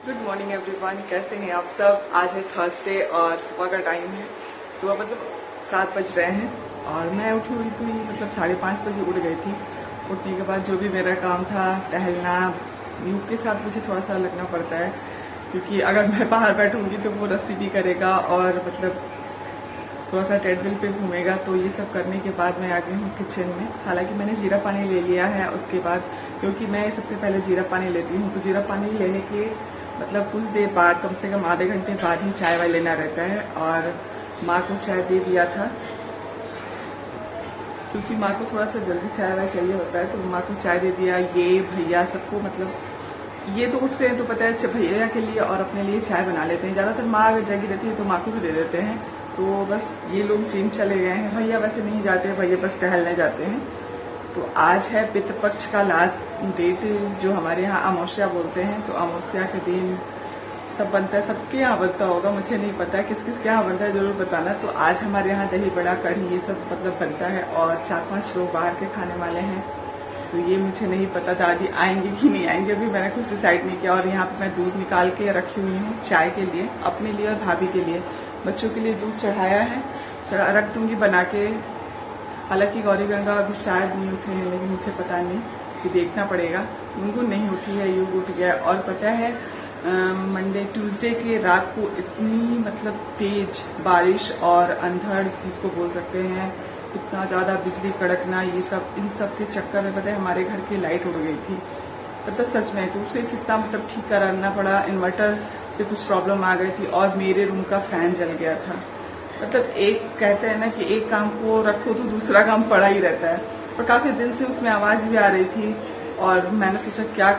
Good morning everyone, कैसे हैं आप सब। आज है थर्सडे और सुबह का टाइम है। सुबह मतलब 7 बज रहे हैं और मैं उठी हुई तो मतलब 5:30 बजे उठ गई थी। उठने के बाद जो भी मेरा काम था, टहलना, यूग के साथ मुझे थोड़ा सा लगना पड़ता है क्योंकि अगर मैं बाहर बैठूंगी तो वो रस्सी भी करेगा और मतलब थोड़ा सा ट्रेडमिल पे घूमेगा। तो ये सब करने के बाद मैं आ गई हूँ किचन में। हालांकि मैंने जीरा पानी ले लिया है उसके बाद, क्योंकि मैं सबसे पहले जीरा पानी लेती हूँ। तो जीरा पानी लेने के मतलब कुछ देर बाद, कम से कम आधे घंटे बाद ही चाय वाय लेना रहता है। और माँ को चाय दे दिया था क्योंकि माँ को थोड़ा सा जल्दी चाय वाय चाहिए होता है, तो माँ को चाय दे दिया। ये भैया सबको मतलब ये तो उठते हैं तो पता है भैया के लिए और अपने लिए चाय बना लेते हैं। ज़्यादातर माँ अगर जगी रहती है तो माँ को भी दे देते हैं। तो बस ये लोग जिम चले गए हैं। भैया वैसे नहीं जाते हैं, भैया बस टहलने जाते हैं। तो आज है पितृ पक्ष का लास्ट डेट, जो हमारे यहाँ अमावस्या बोलते हैं। तो अमावस्या के दिन सब बनता है, सबके यहाँ बनता होगा, मुझे नहीं पता है किस किस के यहाँ बनता है, जरूर बताना। तो आज हमारे यहाँ दही बड़ा, कढ़ी, ये सब मतलब बनता है और 4-5 लोग बाहर के खाने वाले हैं। तो ये मुझे नहीं पता दादी आएंगे कि नहीं आएंगे, अभी मैंने कुछ डिसाइड नहीं किया। और यहाँ पे मैं दूध निकाल के रखी हुई हूँ चाय के लिए, अपने लिए और भाभी के लिए। बच्चों के लिए दूध चढ़ाया है, रख दूंगी बना के। हालांकि गौरी गंगा अभी शायद नहीं उठे हैं, लेकिन मुझे पता नहीं, कि देखना पड़ेगा। उनको नहीं उठी है, युग उठ गया। और पता है मंडे ट्यूसडे के रात को इतनी मतलब तेज बारिश और अंधड़ जिसको बोल सकते हैं, इतना ज़्यादा बिजली कड़कना, ये सब इन सब के चक्कर में पता है हमारे घर की लाइट उड़ गई थी। मतलब सच में, तो उसे कितना मतलब ठीक कराना पड़ा। इन्वर्टर से कुछ प्रॉब्लम आ गई थी और मेरे रूम का फैन जल गया था। मतलब एक कहते हैं ना कि एक काम को रखो तो दूसरा काम पड़ा ही रहता है। और काफी दिन से उसमें आवाज भी आ रही थी और मैंने सोचा क्या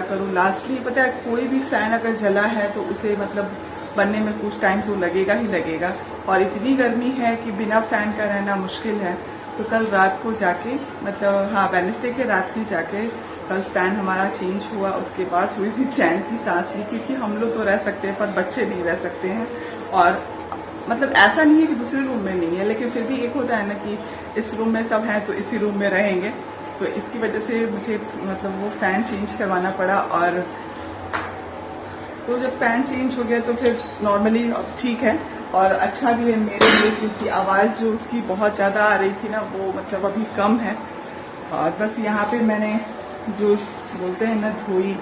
करूं। लास्टली पता है कोई भी फैन अगर जला है तो उसे मतलब बनने में कुछ टाइम तो लगेगा ही लगेगा। और इतनी गर्मी है कि बिना फैन का रहना मुश्किल है। तो कल रात को जाके मतलब हाँ वेडनेसडे के रात में जाके कल फैन हमारा चेंज हुआ। उसके बाद थोड़ी सी चैन की सांस ली, क्योंकि हम लोग तो रह सकते हैं पर बच्चे नहीं रह सकते हैं। और मतलब ऐसा नहीं है कि दूसरे रूम में नहीं है, लेकिन फिर भी एक होता है ना कि इस रूम में सब हैं तो इसी रूम में रहेंगे। तो इसकी वजह से मुझे मतलब वो फैन चेंज करवाना पड़ा। और तो जब फैन चेंज हो गया तो फिर नॉर्मली अब ठीक है और अच्छा भी है मेरे लिए, क्योंकि आवाज़ जो उसकी बहुत ज़्यादा आ रही थी ना, वो मतलब अभी कम है। और बस यहाँ पे मैंने जो बोलते हैं ना धोई,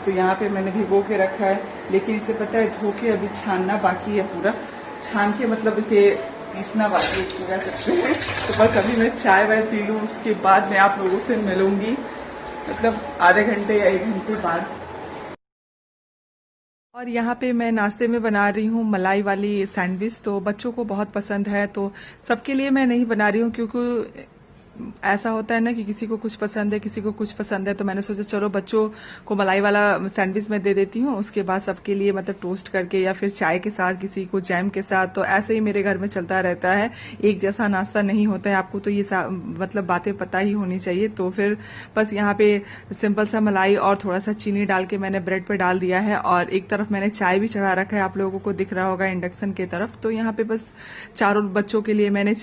तो यहाँ पे मैंने भिगो के रखा है। लेकिन इसे पता है धो के अभी छानना बाकी है, पूरा छान के मतलब इसे पीसना बाकी कह सकते हैं। तो बस अभी मैं चाय वाय पी लूँ, उसके बाद मैं आप लोगों से मिलूंगी मतलब आधे घंटे या 1 घंटे बाद। और यहाँ पे मैं नाश्ते में बना रही हूँ मलाई वाली सैंडविच। तो बच्चों को बहुत पसंद है, तो सबके लिए मैं नहीं बना रही हूँ, क्योंकि ऐसा होता है ना कि किसी को कुछ पसंद है, किसी को कुछ पसंद है। तो मैंने सोचा चलो बच्चों को मलाई वाला सैंडविच मैं दे देती हूँ, उसके बाद सबके लिए मतलब टोस्ट करके या फिर चाय के साथ, किसी को जैम के साथ। तो ऐसे ही मेरे घर में चलता रहता है, एक जैसा नाश्ता नहीं होता है। आपको तो ये मतलब बातें पता ही होनी चाहिए। तो फिर बस यहाँ पे सिंपल सा मलाई और थोड़ा सा चीनी डाल के मैंने ब्रेड पे डाल दिया है। और एक तरफ मैंने चाय भी चढ़ा रखा है, आप लोगों को दिख रहा होगा इंडक्शन की तरफ। तो यहाँ पे बस चारों बच्चों के लिए मैंने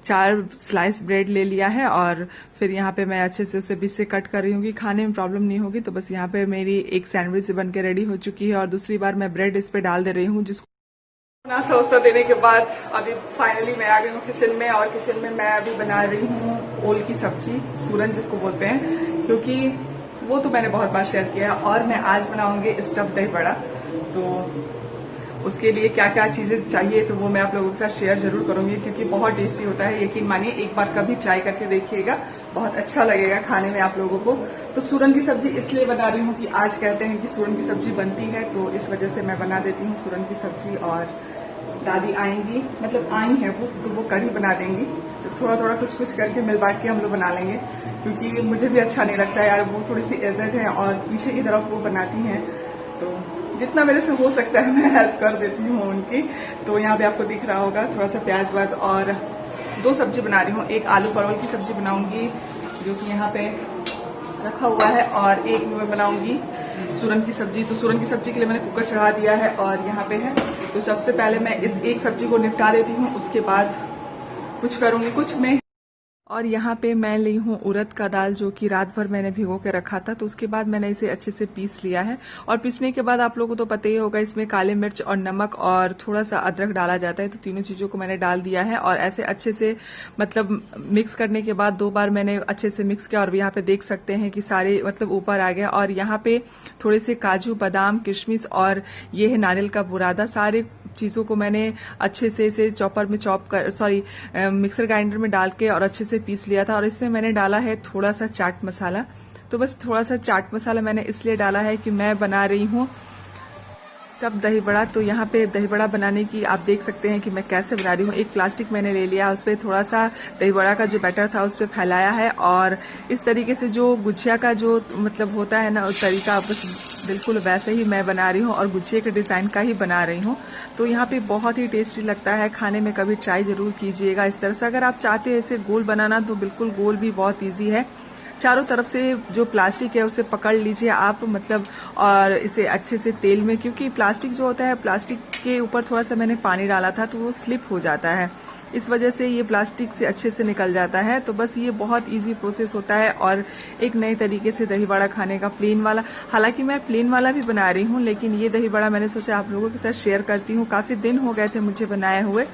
4 स्लाइस ब्रेड ले लिया है और फिर यहाँ पे मैं अच्छे से उसे बीच से कट कर रही हूँ कि खाने में प्रॉब्लम नहीं होगी। तो बस यहाँ पे मेरी एक सैंडविच बन के रेडी हो चुकी है और दूसरी बार मैं ब्रेड इस पे डाल दे रही हूँ। जिसको नाश्ता वास्ता देने के बाद अभी फाइनली मैं आ गई हूँ किचन में। और किचन में मैं अभी बना रही हूँ ओल की सब्जी, सूरन जिसको बोलते हैं, क्योंकि वो तो मैंने बहुत बार शेयर किया। और मैं आज बनाऊंगी स्टफ दही बड़ा। तो उसके लिए क्या क्या चीजें चाहिए तो वो मैं आप लोगों के साथ शेयर जरूर करूंगी, क्योंकि बहुत टेस्टी होता है। यकीन मानिए एक बार कभी ट्राई करके देखिएगा, बहुत अच्छा लगेगा खाने में आप लोगों को। तो सूरन की सब्जी इसलिए बना रही हूँ कि आज कहते हैं कि सूरन की सब्जी बनती है, तो इस वजह से मैं बना देती हूँ सूरन की सब्जी। और दादी आएंगी, मतलब आई है वो, तो वो कढ़ी बना देंगी। तो थोड़ा थोड़ा कुछ कुछ करके मिल बांट के हम लोग बना लेंगे, क्योंकि मुझे भी अच्छा नहीं लगता यार, वो थोड़ी सी एजेड है और पीछे की तरफ वो बनाती हैं। तो जितना मेरे से हो सकता है मैं हेल्प कर देती हूँ उनकी। तो यहाँ पे आपको दिख रहा होगा थोड़ा सा प्याज वाज, और 2 सब्जी बना रही हूँ। एक आलू परवल की सब्जी बनाऊंगी जो कि यहाँ पे रखा हुआ है, और एक मैं बनाऊंगी सूरन की सब्जी। तो सूरन की सब्जी के लिए मैंने कुकर चढ़ा दिया है और यहाँ पे है। तो सबसे पहले मैं इस एक सब्जी को निपटा देती हूँ, उसके बाद कुछ करूंगी कुछ में। और यहाँ पे मैं ली हूँ उड़द का दाल, जो कि रात भर मैंने भिगो के रखा था। तो उसके बाद मैंने इसे अच्छे से पीस लिया है। और पीसने के बाद आप लोगों को तो पता ही होगा, इसमें काली मिर्च और नमक और थोड़ा सा अदरक डाला जाता है। तो तीनों चीज़ों को मैंने डाल दिया है और ऐसे अच्छे से मतलब मिक्स करने के बाद 2 बार मैंने अच्छे से मिक्स किया। और यहाँ पे देख सकते हैं कि सारे मतलब ऊपर आ गया। और यहाँ पे थोड़े से काजू, बादाम, किशमिश और ये है नारियल का बुरादा, सारे चीज़ों को मैंने अच्छे से इसे चॉपर में मिक्सर ग्राइंडर में डाल के और अच्छे से पीस लिया था। और इसमें मैंने डाला है थोड़ा सा चाट मसाला। तो बस थोड़ा सा चाट मसाला मैंने इसलिए डाला है कि मैं बना रही हूँ स्टफ दही बड़ा। तो यहाँ पे दही बड़ा बनाने की आप देख सकते हैं कि मैं कैसे बना रही हूँ। एक प्लास्टिक मैंने ले लिया, उस पर थोड़ा सा दही बड़ा का जो बैटर था उस पर फैलाया है। और इस तरीके से जो गुजिया का जो मतलब होता है ना, उस तरीका बस बिल्कुल वैसे ही मैं बना रही हूँ और गुजिया के डिज़ाइन का ही बना रही हूँ। तो यहाँ पे बहुत ही टेस्टी लगता है खाने में, कभी ट्राई जरूर कीजिएगा इस तरह से। अगर आप चाहते हैं इसे गोल बनाना तो बिल्कुल गोल भी बहुत ईजी है। चारों तरफ से जो प्लास्टिक है उसे पकड़ लीजिए आप मतलब, और इसे अच्छे से तेल में, क्योंकि प्लास्टिक जो होता है, प्लास्टिक के ऊपर थोड़ा सा मैंने पानी डाला था तो वो स्लिप हो जाता है, इस वजह से ये प्लास्टिक से अच्छे से निकल जाता है। तो बस ये बहुत इजी प्रोसेस होता है और एक नए तरीके से दही बड़ा खाने का, प्लेन वाला। हालांकि मैं प्लेन वाला भी बना रही हूँ, लेकिन ये दही बड़ा मैंने सोचा आप लोगों के साथ शेयर करती हूँ। काफ़ी दिन हो गए थे मुझे बनाए हुए।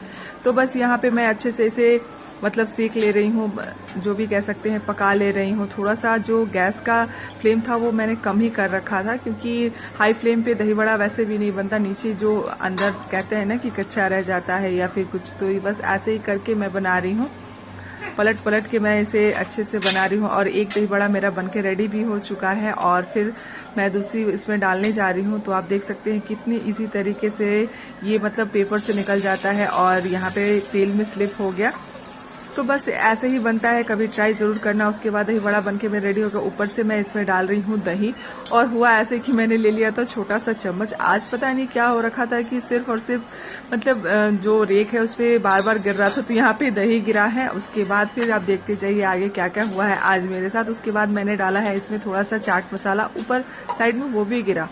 तो बस यहाँ पे मैं अच्छे से इसे मतलब सेक ले रही हूँ, जो भी कह सकते हैं, पका ले रही हूँ। थोड़ा सा जो गैस का फ्लेम था वो मैंने कम ही कर रखा था, क्योंकि हाई फ्लेम पे दही बड़ा वैसे भी नहीं बनता, नीचे जो अंदर कहते हैं ना कि कच्चा रह जाता है या फिर कुछ। तो ये बस ऐसे ही करके मैं बना रही हूँ, पलट पलट के मैं इसे अच्छे से बना रही हूँ। और एक दही बड़ा मेरा बनके रेडी भी हो चुका है और फिर मैं दूसरी इसमें डालने जा रही हूँ। तो आप देख सकते हैं कितनी इजी तरीके से ये मतलब पेपर से निकल जाता है और यहाँ पे तेल में स्लिप हो गया। तो बस ऐसे ही बनता है, कभी ट्राई जरूर करना। उसके बाद दही बड़ा बनके मैं रेडी हो गया। ऊपर से मैं इसमें डाल रही हूँ दही, और हुआ ऐसे कि मैंने ले लिया था छोटा सा चम्मच। आज पता नहीं क्या हो रखा था कि सिर्फ और सिर्फ मतलब जो रेक है उस पर बार बार गिर रहा था, तो यहाँ पे दही गिरा है। उसके बाद फिर आप देखते जाइए आगे क्या क्या हुआ है आज मेरे साथ। उसके बाद मैंने डाला है इसमें थोड़ा सा चाट मसाला, ऊपर साइड में वो भी गिरा,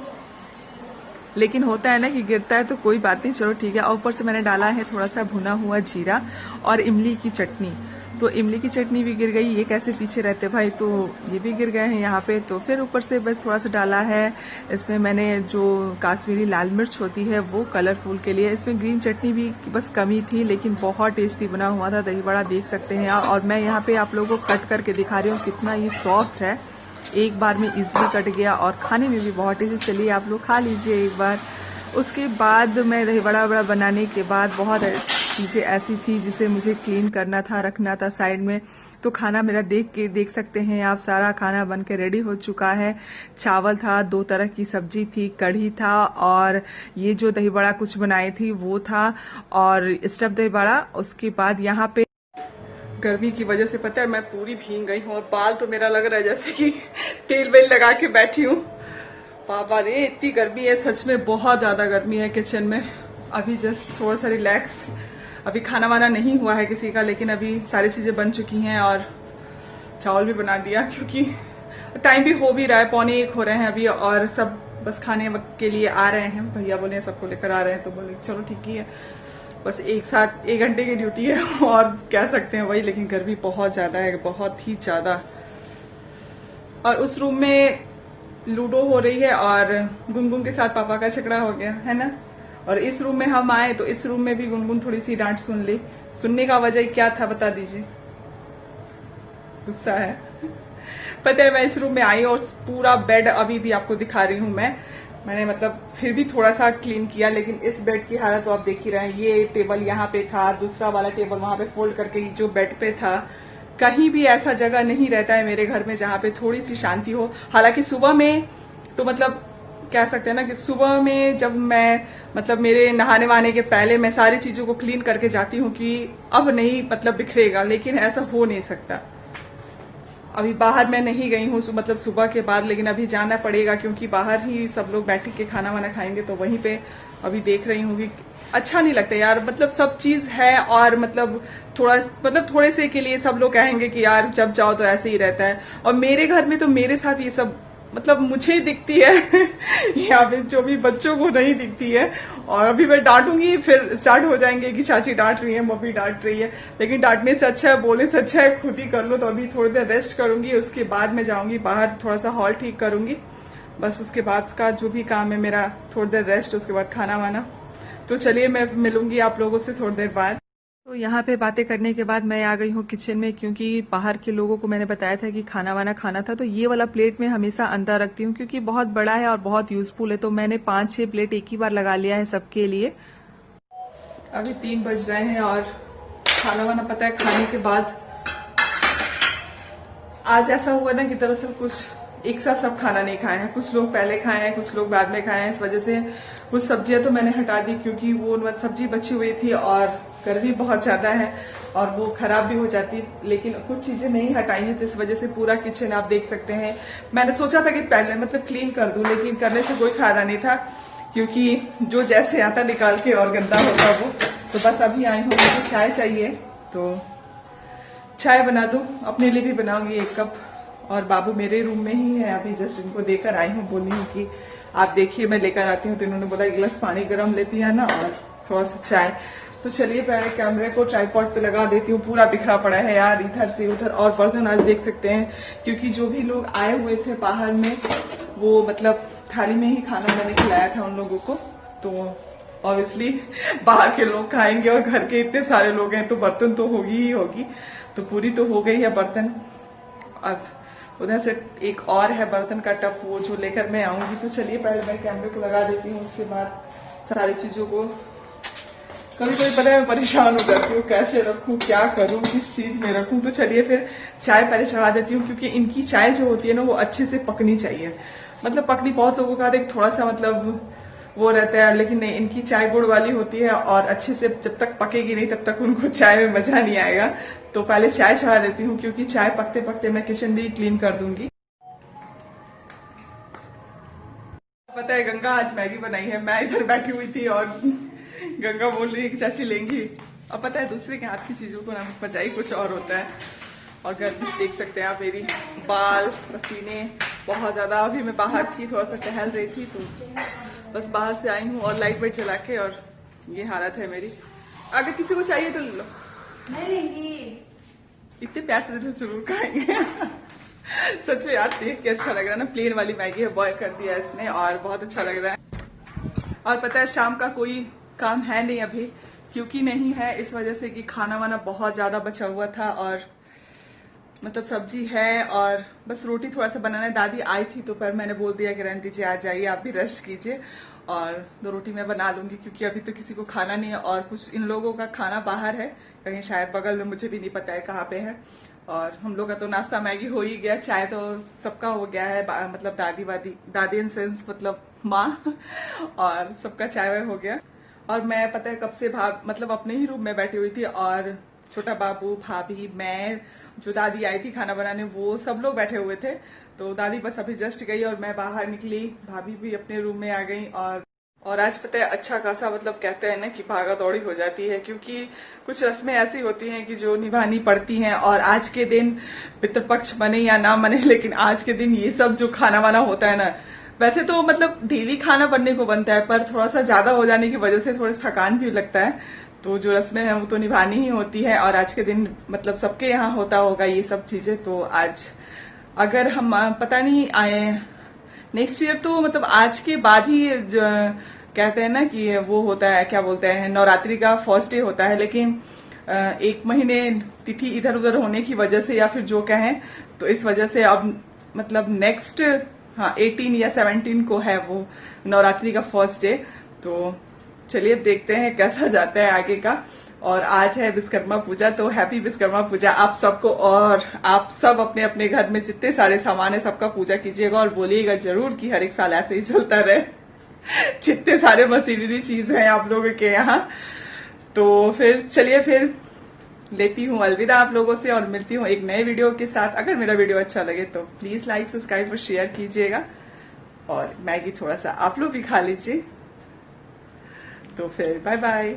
लेकिन होता है ना कि गिरता है तो कोई बात नहीं, चलो ठीक है। और ऊपर से मैंने डाला है थोड़ा सा भुना हुआ जीरा और इमली की चटनी। तो इमली की चटनी भी गिर गई, ये कैसे पीछे रहते भाई, तो ये भी गिर गए हैं यहाँ पे। तो फिर ऊपर से बस थोड़ा सा डाला है इसमें मैंने जो काश्मीरी लाल मिर्च होती है वो कलरफुल के लिए। इसमें ग्रीन चटनी भी बस कमी थी, लेकिन बहुत टेस्टी बना हुआ था दही बड़ा, देख सकते हैं। और मैं यहाँ पे आप लोगों को कट करके दिखा रही हूँ कितना ये सॉफ्ट है, एक बार में इजीली कट गया और खाने में भी बहुत टेस्टी। चलिए आप लोग खा लीजिए एक बार। उसके बाद मैं दही बड़ा बनाने के बाद बहुत चीज़ें ऐसी थी जिसे मुझे क्लीन करना था, रखना था साइड में। तो खाना मेरा देख सकते हैं आप, सारा खाना बन के रेडी हो चुका है। चावल था, 2 तरह की सब्जी थी, कढ़ी था, और ये जो दही बड़ा कुछ बनाई थी वो था, और स्टफ दही बड़ा। उसके बाद यहाँ पे गर्मी की वजह से पता है मैं पूरी भीग गई हूँ, और बाल तो मेरा लग रहा है जैसे कि तेल वेल लगा के बैठी हूँ। बाबा रे, इतनी गर्मी है, सच में बहुत ज्यादा गर्मी है किचन में। अभी जस्ट थोड़ा सा रिलैक्स, अभी खाना वाना नहीं हुआ है किसी का, लेकिन अभी सारी चीजें बन चुकी हैं और चावल भी बना दिया, क्योंकि टाइम भी हो भी रहा है, 12:45 हो रहे हैं अभी, और सब बस खाने के लिए आ रहे हैं। भैया बोले सबको लेकर आ रहे हैं, तो बोले चलो ठीक ही है, बस एक साथ 1 घंटे की ड्यूटी है और कह सकते हैं वही। लेकिन गर्मी बहुत ज्यादा है, बहुत ही ज्यादा। और उस रूम में लूडो हो रही है और गुनगुन के साथ पापा का झगड़ा हो गया है ना। और इस रूम में हम आए तो इस रूम में भी गुनगुन थोड़ी सी डांट सुन ली। सुनने का वजह क्या था बता दीजिए? गुस्सा है। पता है मैं इस रूम में आई और पूरा बेड अभी भी आपको दिखा रही हूँ मैंने मतलब फिर भी थोड़ा सा क्लीन किया, लेकिन इस बेड की हालत तो आप देख ही रहे हैं। ये टेबल यहाँ पे था, दूसरा वाला टेबल वहां पे फोल्ड करके जो बेड पे था। कहीं भी ऐसा जगह नहीं रहता है मेरे घर में जहाँ पे थोड़ी सी शांति हो। हालांकि सुबह में तो मतलब कह सकते हैं ना कि सुबह में जब मैं मतलब मेरे नहाने वहाने के पहले मैं सारी चीजों को क्लीन करके जाती हूँ कि अब नहीं मतलब बिखरेगा, लेकिन ऐसा हो नहीं सकता। अभी बाहर मैं नहीं गई हूँ मतलब सुबह के बाद, लेकिन अभी जाना पड़ेगा क्योंकि बाहर ही सब लोग बैठ के खाना वाना खाएंगे, तो वहीं पे अभी देख रही हूँ कि अच्छा नहीं लगता यार। मतलब सब चीज है और मतलब थोड़े से के लिए सब लोग कहेंगे कि यार जब जाओ तो ऐसे ही रहता है। और मेरे घर में तो मेरे साथ ये सब मतलब मुझे दिखती है या फिर जो भी बच्चों को नहीं दिखती है। और अभी मैं डांटूंगी, फिर स्टार्ट हो जाएंगे कि चाची डांट रही है, मम्मी डांट रही है। लेकिन डांटने से अच्छा है, बोलने से अच्छा है खुद ही कर लो। तो अभी थोड़ी देर रेस्ट करूंगी, उसके बाद मैं जाऊंगी बाहर, थोड़ा सा हॉल ठीक करूंगी। बस उसके बाद का जो भी काम है मेरा, थोड़ी देर रेस्ट, उसके बाद खाना वाना। तो चलिए मैं मिलूंगी आप लोगों से थोड़ी देर बाद। तो यहाँ पे बातें करने के बाद मैं आ गई हूँ किचन में, क्योंकि बाहर के लोगों को मैंने बताया था कि खाना वाना खाना था। तो ये वाला प्लेट मैं हमेशा अंदर रखती हूँ, क्योंकि बहुत बड़ा है और बहुत यूजफुल है। तो मैंने 5-6 प्लेट एक ही बार लगा लिया है सबके लिए। अभी 3 बज रहे हैं और खाना वाना पता है खाने के बाद आज ऐसा हुआ ना कि दरअसल कुछ एक साथ सब खाना नहीं खाए हैं। कुछ लोग पहले खाए हैं, कुछ लोग बाद में खाए हैं। इस वजह से कुछ सब्जियां तो मैंने हटा दी, क्योंकि वो सब्जी बची हुई थी और गर्मी बहुत ज्यादा है और वो खराब भी हो जाती। लेकिन कुछ चीजें नहीं हटाई हैं, तो इस वजह से पूरा किचन आप देख सकते हैं। मैंने सोचा था कि पहले मतलब क्लीन कर दूं, लेकिन करने से कोई फायदा नहीं था, क्योंकि जो जैसे आता निकाल के और गंदा होता वो। तो बस अभी आई हूँ, मुझे चाय चाहिए, तो चाय बना दूं। अपने लिए भी बनाऊंगी 1 कप। और बाबू मेरे रूम में ही है, अभी जस्ट इनको देकर आई हूँ। बोली हूँ कि आप देखिए मैं लेकर आती हूँ। तो इन्होंने बोला 1 गिलास पानी गर्म लेती है ना और थोड़ा सा चाय। तो चलिए पहले कैमरे को ट्राइपॉड पे लगा देती हूँ। पूरा बिखरा पड़ा है यार, इधर से उधर। और बर्तन आज देख सकते हैं, क्योंकि जो भी लोग आए हुए थे बाहर में, वो मतलब थाली में ही खाना मैंने खिलाया था उन लोगों को। तो ऑब्वियसली बाहर के लोग खाएंगे और घर के इतने सारे लोग हैं, तो बर्तन तो होगी ही होगी। तो पूरी तो हो गई है बर्तन। अब उधर से एक और है बर्तन का टब, वो जो लेकर मैं आऊंगी। तो चलिए पहले मैं कैमरे को लगा देती हूँ, उसके बाद सारी चीजों को। कभी कभी पता है मैं परेशान हो जाती हूँ, कैसे रखूं, क्या करूं, किस चीज में रखूं। तो चलिए फिर चाय पहले चढ़ा देती हूँ, क्योंकि इनकी चाय जो होती है ना, वो अच्छे से पकनी चाहिए। मतलब पकनी, बहुत लोगों का एक थोड़ा सा मतलब वो रहता है, लेकिन नहीं, इनकी चाय गुड़ वाली होती है और अच्छे से जब तक पकेगी नहीं तब तक उनको चाय में मजा नहीं आएगा। तो पहले चाय चढ़ा देती हूँ, क्योंकि चाय पकते पकते मैं किचन भी क्लीन कर दूंगी। पता है गंगा आज मैगी बनाई है। मैं इधर बैठी हुई थी और गंगा बोल रही है कि चाची लेंगी। अब पता है दूसरे के हाथ की चीजों को ना मजा ही कुछ और होता है। और गर्मी से देख सकते हैं आप, मेरी बाल पसीने बहुत ज्यादा। अभी मैं बाहर थी, थोड़ा सा टहल रही थी, तो बस बाहर से आई हूँ और लाइट वाइट जला के, और ये हालत है मेरी। अगर किसी को चाहिए तो ले लो। नहीं लेंगी, इतने इतने प्यार से जरूर खाएंगे सच में यार, देख के अच्छा लग रहा है ना। प्लेन वाली मैगी है, बॉयल कर दिया इसने और बहुत अच्छा लग रहा है। और पता है शाम का कोई काम है नहीं अभी, क्योंकि नहीं है इस वजह से कि खाना वाना बहुत ज्यादा बचा हुआ था। और मतलब सब्जी है और बस रोटी थोड़ा सा बनाना है। दादी आई थी तो पर मैंने बोल दिया कि रहने दीजिए, आ जाइए, आप भी रेस्ट कीजिए और 2 रोटी मैं बना लूंगी, क्योंकि अभी तो किसी को खाना नहीं है। और कुछ इन लोगों का खाना बाहर है कहीं, शायद बगल में, मुझे भी नहीं पता है कहाँ पे है। और हम लोग का तो नाश्ता मैगी हो ही गया, चाय तो सबका हो गया है। मतलब दादी इन सेंस मतलब माँ और सबका चाय वाय हो गया। और मैं पता है कब से मतलब अपने ही रूम में बैठी हुई थी, और छोटा बाबू, भाभी, मैं, जो दादी आई थी खाना बनाने, वो सब लोग बैठे हुए थे। तो दादी बस अभी जस्ट गई और मैं बाहर निकली, भाभी भी अपने रूम में आ गई। और आज पता है अच्छा खासा मतलब कहते हैं ना कि भागा दौड़ी हो जाती है, क्योंकि कुछ रस्में ऐसी होती हैं कि जो निभानी पड़ती हैं। और आज के दिन पितृपक्ष बने या ना बने, लेकिन आज के दिन ये सब जो खाना वाना होता है ना, वैसे तो मतलब डेली खाना बनने को बनता है, पर थोड़ा सा ज्यादा हो जाने की वजह से थोड़ा थकान भी लगता है। तो जो रस्में हैं वो तो निभानी ही होती है। और आज के दिन मतलब सबके यहाँ होता होगा ये सब चीजें। तो आज अगर हम पता नहीं आए नेक्स्ट ईयर, तो मतलब आज के बाद ही कहते हैं ना कि वो होता है, क्या बोलते हैं, नवरात्रि का फर्स्ट डे होता है। लेकिन 1 महीने तिथि इधर उधर होने की वजह से, या फिर जो कहें, तो इस वजह से अब मतलब नेक्स्ट 18 या 17 को है वो नवरात्रि का फर्स्ट डे। तो चलिए अब देखते हैं कैसा जाता है आगे का। और आज है विश्वकर्मा पूजा, तो हैप्पी विश्वकर्मा पूजा आप सबको। और आप सब अपने अपने घर में जितने सारे सामान है सबका पूजा कीजिएगा और बोलिएगा जरूर कि हर एक साल ऐसे ही चलता रहे जितने सारे मशीनरी चीज है आप लोगों के यहाँ। तो फिर चलिए फिर लेती हूँ अलविदा आप लोगों से, और मिलती हूँ एक नए वीडियो के साथ। अगर मेरा वीडियो अच्छा लगे तो प्लीज लाइक, सब्सक्राइब और शेयर कीजिएगा। और मैगी थोड़ा सा आप लोग भी खा लीजिए। तो फिर बाय बाय।